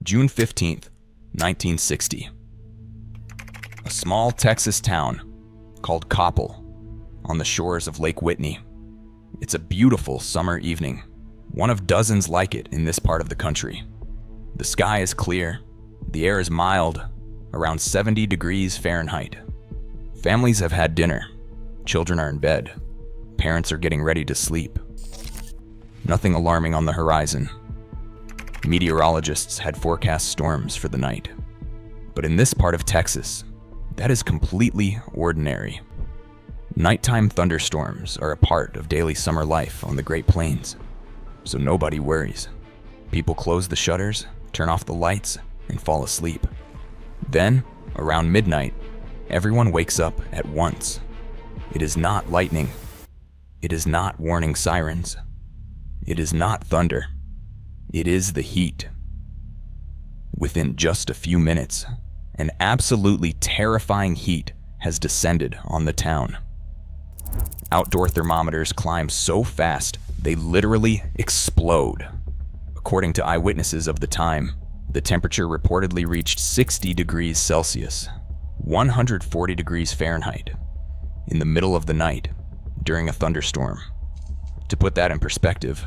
June 15th, 1960. A small Texas town called Coppell on the shores of Lake Whitney. It's a beautiful summer evening, one of dozens like it in this part of the country. The sky is clear, the air is mild, around 70 degrees Fahrenheit. Families have had dinner, children are in bed, parents are getting ready to sleep. Nothing alarming on the horizon. Meteorologists had forecast storms for the night. But in this part of Texas, that is completely ordinary. Nighttime thunderstorms are a part of daily summer life on the Great Plains, so nobody worries. People close the shutters, turn off the lights, and fall asleep. Then, around midnight, everyone wakes up at once. It is not lightning. It is not warning sirens. It is not thunder. It is the heat. Within just a few minutes, an absolutely terrifying heat has descended on the town. Outdoor thermometers climb so fast, they literally explode. According to eyewitnesses of the time, the temperature reportedly reached 60 degrees Celsius, 140 degrees Fahrenheit, in the middle of the night during a thunderstorm. To put that in perspective,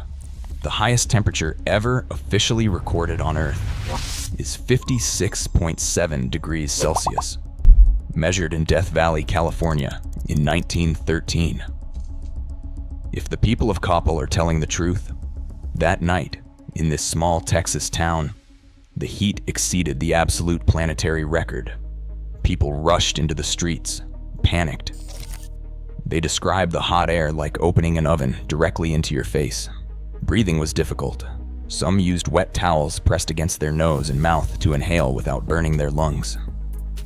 the highest temperature ever officially recorded on Earth is 56.7 degrees Celsius, measured in Death Valley, California in 1913. If the people of Coppell are telling the truth, that night, in this small Texas town, the heat exceeded the absolute planetary record. People rushed into the streets, panicked. They described the hot air like opening an oven directly into your face. Breathing was difficult. Some used wet towels pressed against their nose and mouth to inhale without burning their lungs.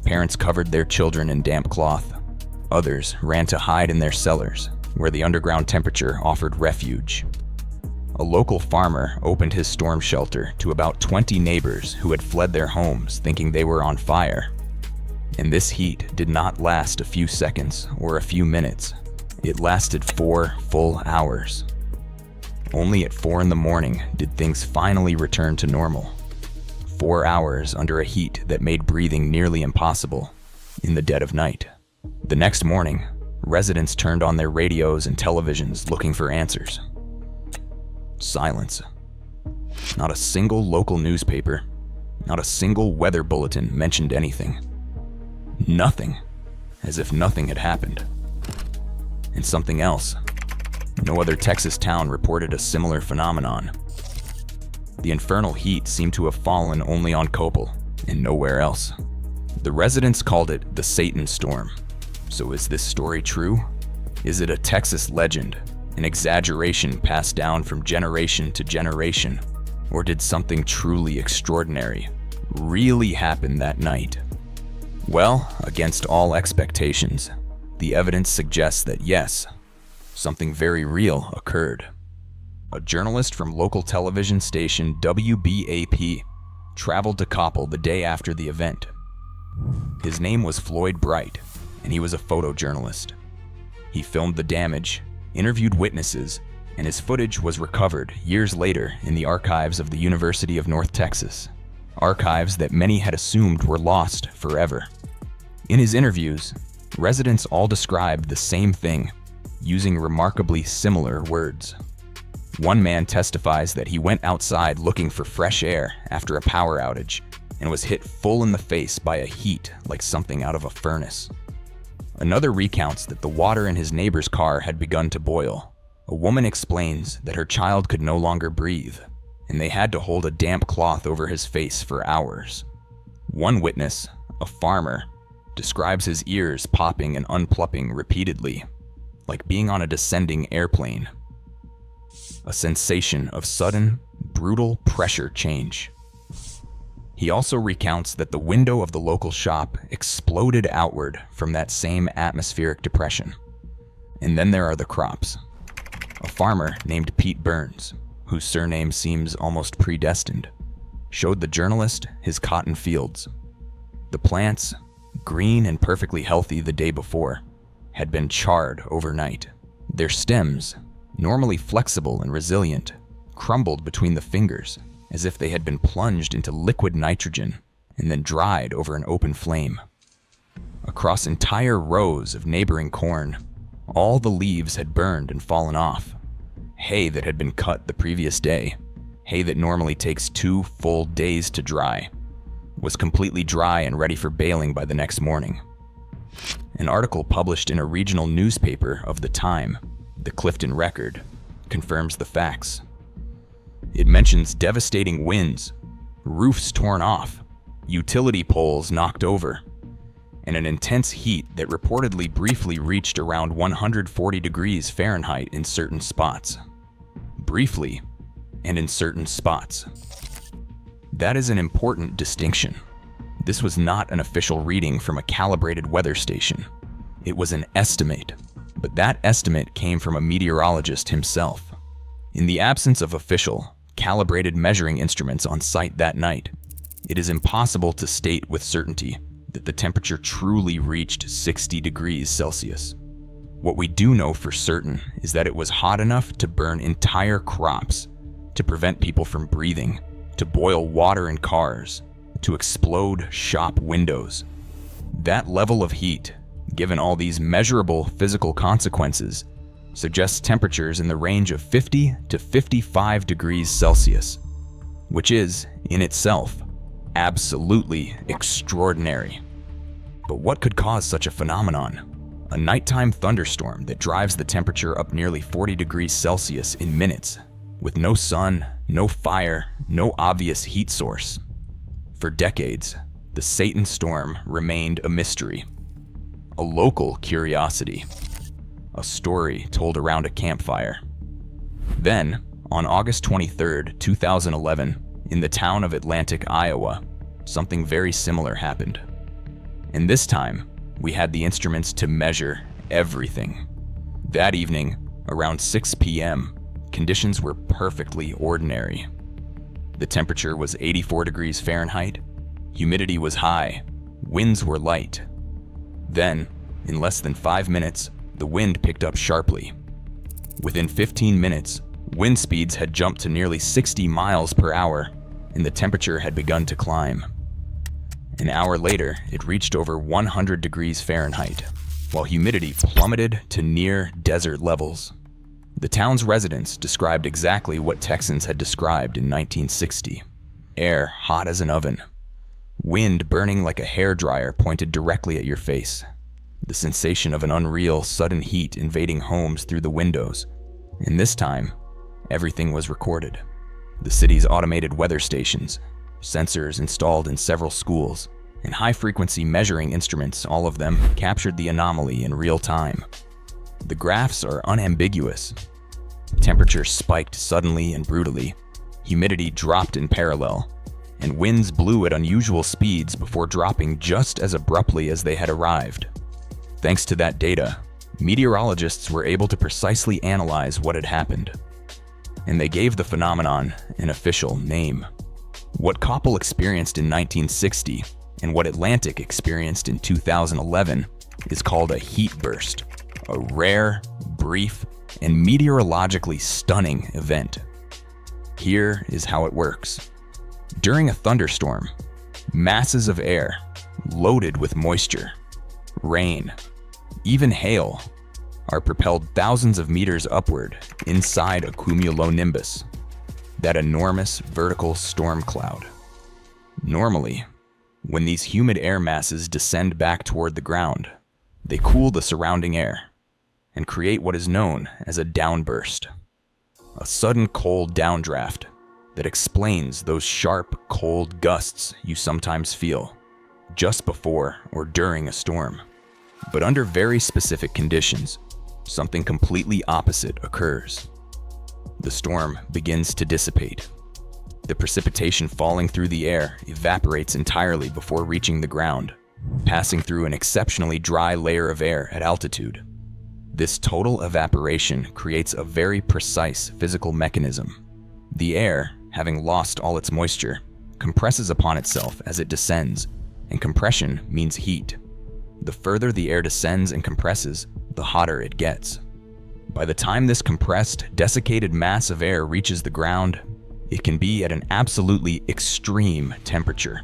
Parents covered their children in damp cloth. Others ran to hide in their cellars, where the underground temperature offered refuge. A local farmer opened his storm shelter to about 20 neighbors who had fled their homes thinking they were on fire. And this heat did not last a few seconds or a few minutes. It lasted 4 full hours. Only at 4 in the morning did things finally return to normal. 4 hours under a heat that made breathing nearly impossible in the dead of night. The next morning, residents turned on their radios and televisions looking for answers. Silence. Not a single local newspaper, not a single weather bulletin mentioned anything. Nothing, as if nothing had happened. And something else. No other Texas town reported a similar phenomenon. The infernal heat seemed to have fallen only on Coppell and nowhere else. The residents called it the Satan storm. So is this story true? Is it a Texas legend, an exaggeration passed down from generation to generation? Or did something truly extraordinary really happen that night? Well, against all expectations, the evidence suggests that yes, something very real occurred. A journalist from local television station WBAP traveled to Coppell the day after the event. His name was Floyd Bright, and he was a photojournalist. He filmed the damage, interviewed witnesses, and his footage was recovered years later in the archives of the University of North Texas, archives that many had assumed were lost forever. In his interviews, residents all described the same thing, using remarkably similar words. One man testifies that he went outside looking for fresh air after a power outage and was hit full in the face by a heat like something out of a furnace. Another recounts that the water in his neighbor's car had begun to boil. A woman explains that her child could no longer breathe, and they had to hold a damp cloth over his face for hours. One witness, a farmer, describes his ears popping and unplugging repeatedly, like being on a descending airplane. A sensation of sudden, brutal pressure change. He also recounts that the window of the local shop exploded outward from that same atmospheric depression. And then there are the crops. A farmer named Pete Burns, whose surname seems almost predestined, showed the journalist his cotton fields. The plants, green and perfectly healthy the day before, had been charred overnight. Their stems, normally flexible and resilient, crumbled between the fingers as if they had been plunged into liquid nitrogen and then dried over an open flame. Across entire rows of neighboring corn, all the leaves had burned and fallen off. Hay that had been cut the previous day, hay that normally takes 2 full days to dry, was completely dry and ready for baling by the next morning. An article published in a regional newspaper of the time, the Clifton Record, confirms the facts. It mentions devastating winds, roofs torn off, utility poles knocked over, and an intense heat that reportedly briefly reached around 140 degrees Fahrenheit in certain spots. Briefly, and in certain spots. That is an important distinction. This was not an official reading from a calibrated weather station. It was an estimate, but that estimate came from a meteorologist himself. In the absence of official, calibrated measuring instruments on site that night, it is impossible to state with certainty that the temperature truly reached 60 degrees Celsius. What we do know for certain is that it was hot enough to burn entire crops, to prevent people from breathing, to boil water in cars, to explode shop windows. That level of heat, given all these measurable physical consequences, suggests temperatures in the range of 50 to 55 degrees Celsius, which is, in itself, absolutely extraordinary. But what could cause such a phenomenon? A nighttime thunderstorm that drives the temperature up nearly 40 degrees Celsius in minutes, with no sun, no fire, no obvious heat source. For decades, the Satan storm remained a mystery, a local curiosity, a story told around a campfire. Then, on August 23, 2011, in the town of Atlantic, Iowa, something very similar happened. And this time, we had the instruments to measure everything. That evening, around 6 p.m., conditions were perfectly ordinary. The temperature was 84 degrees Fahrenheit, humidity was high, winds were light. Then, in less than 5 minutes, the wind picked up sharply. Within 15 minutes, wind speeds had jumped to nearly 60 miles per hour, and the temperature had begun to climb. An hour later, it reached over 100 degrees Fahrenheit, while humidity plummeted to near desert levels. The town's residents described exactly what Texans had described in 1960. Air hot as an oven. Wind burning like a hairdryer pointed directly at your face. The sensation of an unreal, sudden heat invading homes through the windows. And this time, everything was recorded. The city's automated weather stations, sensors installed in several schools, and high-frequency measuring instruments, all of them captured the anomaly in real time. The graphs are unambiguous. Temperature spiked suddenly and brutally, humidity dropped in parallel, and winds blew at unusual speeds before dropping just as abruptly as they had arrived. Thanks to that data, meteorologists were able to precisely analyze what had happened, and they gave the phenomenon an official name. What Coppell experienced in 1960 and what Atlantic experienced in 2011 is called a heat burst, a rare, brief, and meteorologically stunning event. Here is how it works. During a thunderstorm, masses of air, loaded with moisture, rain, even hail, are propelled thousands of meters upward inside a cumulonimbus, that enormous vertical storm cloud. Normally, when these humid air masses descend back toward the ground, they cool the surrounding air and create what is known as a downburst, a sudden cold downdraft that explains those sharp, cold gusts you sometimes feel just before or during a storm. But under very specific conditions, something completely opposite occurs. The storm begins to dissipate. The precipitation falling through the air evaporates entirely before reaching the ground, passing through an exceptionally dry layer of air at altitude. This total evaporation creates a very precise physical mechanism. The air, having lost all its moisture, compresses upon itself as it descends, and compression means heat. The further the air descends and compresses, the hotter it gets. By the time this compressed, desiccated mass of air reaches the ground, it can be at an absolutely extreme temperature.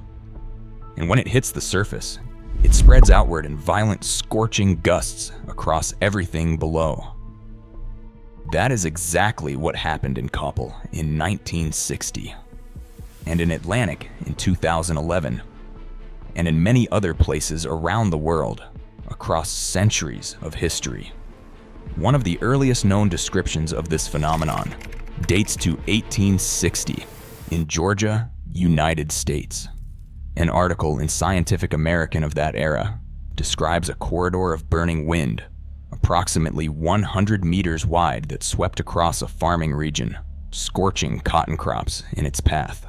And when it hits the surface, it spreads outward in violent, scorching gusts across everything below. That is exactly what happened in Coppell in 1960, and in Atlantic in 2011, and in many other places around the world across centuries of history. One of the earliest known descriptions of this phenomenon dates to 1860 in Georgia, United States. An article in Scientific American of that era describes a corridor of burning wind, approximately 100 meters wide, that swept across a farming region, scorching cotton crops in its path.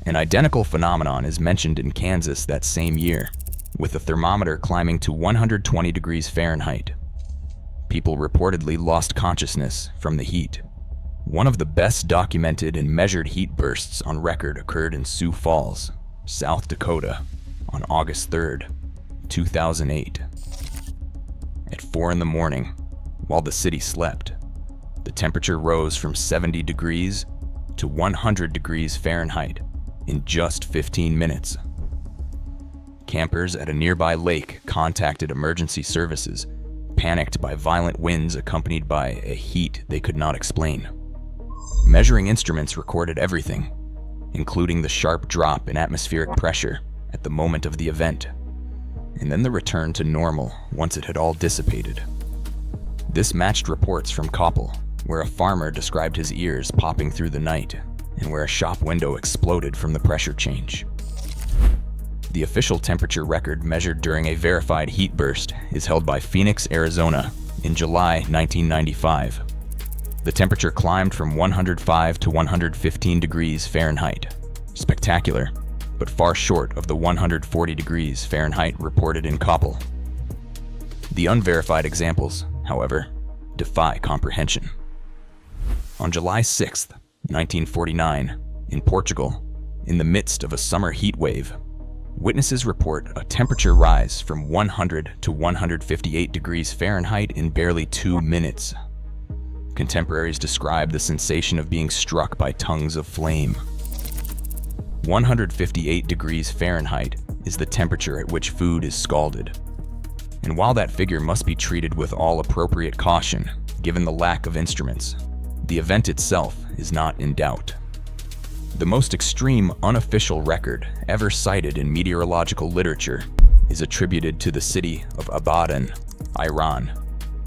An identical phenomenon is mentioned in Kansas that same year, with the thermometer climbing to 120 degrees Fahrenheit. People reportedly lost consciousness from the heat. One of the best documented and measured heat bursts on record occurred in Sioux Falls, South Dakota, on August 3rd, 2008. At 4 in the morning, while the city slept, the temperature rose from 70 degrees to 100 degrees Fahrenheit in just 15 minutes. Campers at a nearby lake contacted emergency services, panicked by violent winds accompanied by a heat they could not explain. Measuring instruments recorded everything, including the sharp drop in atmospheric pressure at the moment of the event, and then the return to normal once it had all dissipated. This matched reports from Coppell, where a farmer described his ears popping through the night, and where a shop window exploded from the pressure change. The official temperature record measured during a verified heat burst is held by Phoenix, Arizona, in July 1995. The temperature climbed from 105 to 115 degrees Fahrenheit. Spectacular, but far short of the 140 degrees Fahrenheit reported in Coppell. The unverified examples, however, defy comprehension. On July 6, 1949, in Portugal, in the midst of a summer heat wave, witnesses report a temperature rise from 100 to 158 degrees Fahrenheit in barely 2 minutes. Contemporaries describe the sensation of being struck by tongues of flame. 158 degrees Fahrenheit is the temperature at which food is scalded. And while that figure must be treated with all appropriate caution, given the lack of instruments, the event itself is not in doubt. The most extreme unofficial record ever cited in meteorological literature is attributed to the city of Abadan, Iran,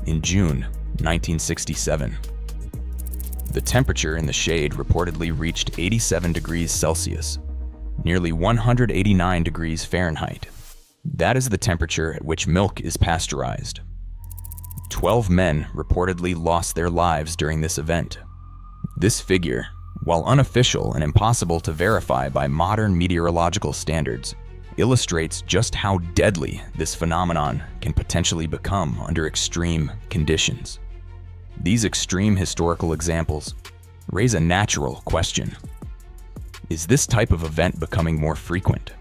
in June 1967. The temperature in the shade reportedly reached 87 degrees Celsius, nearly 189 degrees Fahrenheit. That is the temperature at which milk is pasteurized. 12 men reportedly lost their lives during this event. This figure, while unofficial and impossible to verify by modern meteorological standards, illustrates just how deadly this phenomenon can potentially become under extreme conditions. These extreme historical examples raise a natural question. Is this type of event becoming more frequent?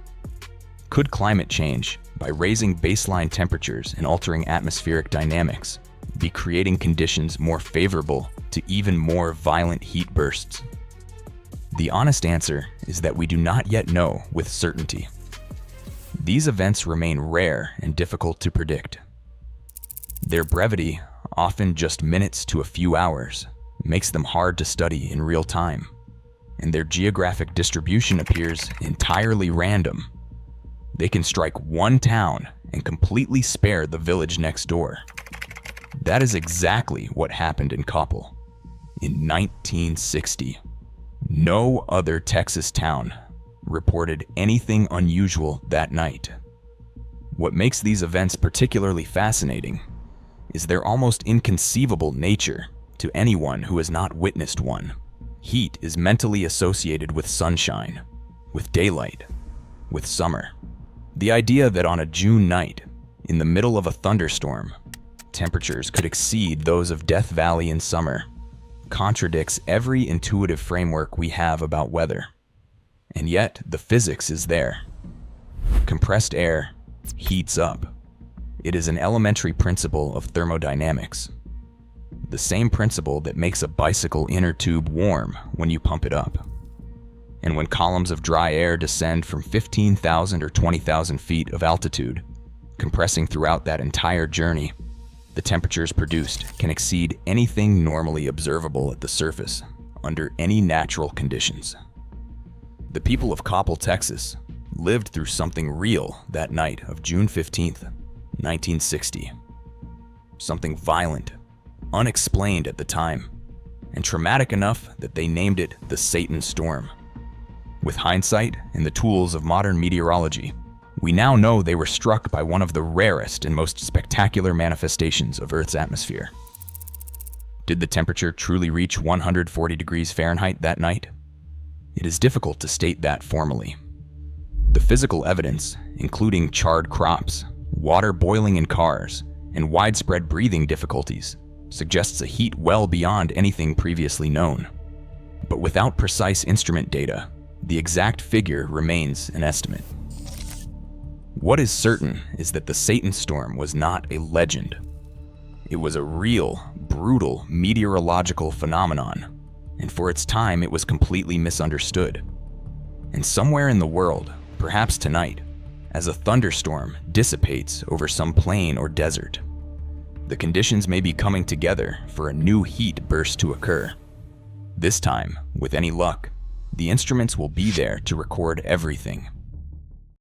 Could climate change, by raising baseline temperatures and altering atmospheric dynamics, be creating conditions more favorable to even more violent heat bursts? The honest answer is that we do not yet know with certainty. These events remain rare and difficult to predict. Their brevity, often just minutes to a few hours, makes them hard to study in real time, and their geographic distribution appears entirely random. They can strike one town and completely spare the village next door. That is exactly what happened in Coppell in 1960. No other Texas town reported anything unusual that night. What makes these events particularly fascinating is their almost inconceivable nature to anyone who has not witnessed one. Heat is mentally associated with sunshine, with daylight, with summer. The idea that on a June night, in the middle of a thunderstorm, temperatures could exceed those of Death Valley in summer contradicts every intuitive framework we have about weather. And yet, the physics is there. Compressed air heats up. It is an elementary principle of thermodynamics. The same principle that makes a bicycle inner tube warm when you pump it up. And when columns of dry air descend from 15,000 or 20,000 feet of altitude, compressing throughout that entire journey, the temperatures produced can exceed anything normally observable at the surface under any natural conditions. The people of Coppell, Texas, lived through something real that night of June 15th, 1960. Something violent, unexplained at the time, and traumatic enough that they named it the Satan Storm. With hindsight and the tools of modern meteorology, we now know they were struck by one of the rarest and most spectacular manifestations of Earth's atmosphere. Did the temperature truly reach 140 degrees Fahrenheit that night? It is difficult to state that formally. The physical evidence, including charred crops, water boiling in cars, and widespread breathing difficulties, suggests a heat well beyond anything previously known. But without precise instrument data, the exact figure remains an estimate. What is certain is that the Satan Storm was not a legend. It was a real, brutal meteorological phenomenon, and for its time it was completely misunderstood. And somewhere in the world, perhaps tonight, as a thunderstorm dissipates over some plain or desert, the conditions may be coming together for a new heat burst to occur. This time, with any luck, the instruments will be there to record everything.